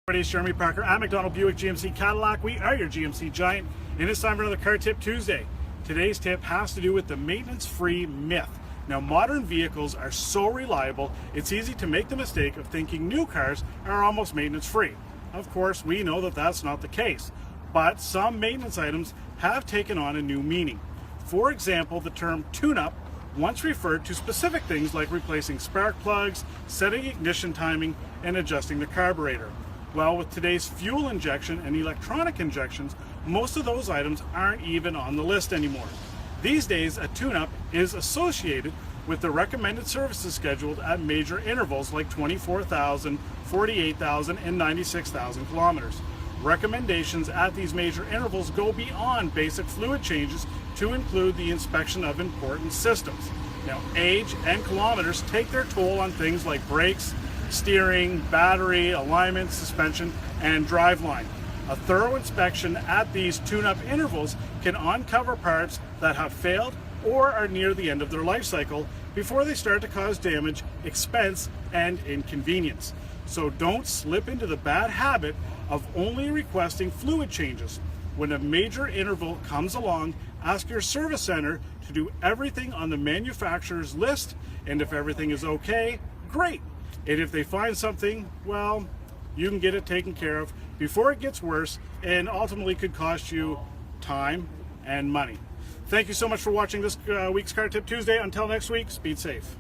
It's Jeremy Parker at McDonald Buick GMC Cadillac. We are your GMC Giant, and it's time for another Car Tip Tuesday. Today's tip has to do with the maintenance-free myth. Now, modern vehicles are so reliable, it's easy to make the mistake of thinking new cars are almost maintenance-free. Of course, we know that that's not the case, but some maintenance items have taken on a new meaning. For example, the term tune-up once referred to specific things like replacing spark plugs, setting ignition timing, and adjusting the carburetor. Well, with today's fuel injection and electronic injections, most of those items aren't even on the list anymore. These days, a tune-up is associated with the recommended services scheduled at major intervals like 24,000, 48,000, and 96,000 kilometers. Recommendations at these major intervals go beyond basic fluid changes to include the inspection of important systems. Now, age and kilometers take their toll on things like brakes, steering, battery, alignment, suspension, and driveline. A thorough inspection at these tune-up intervals can uncover parts that have failed or are near the end of their life cycle before they start to cause damage, expense, and inconvenience. So don't slip into the bad habit of only requesting fluid changes. When a major interval comes along, ask your service center to do everything on the manufacturer's list, and if everything is okay, great. And if they find something, well, you can get it taken care of before it gets worse and ultimately could cost you time and money. Thank you so much for watching this week's Car Tip Tuesday. Until next week, speed safe.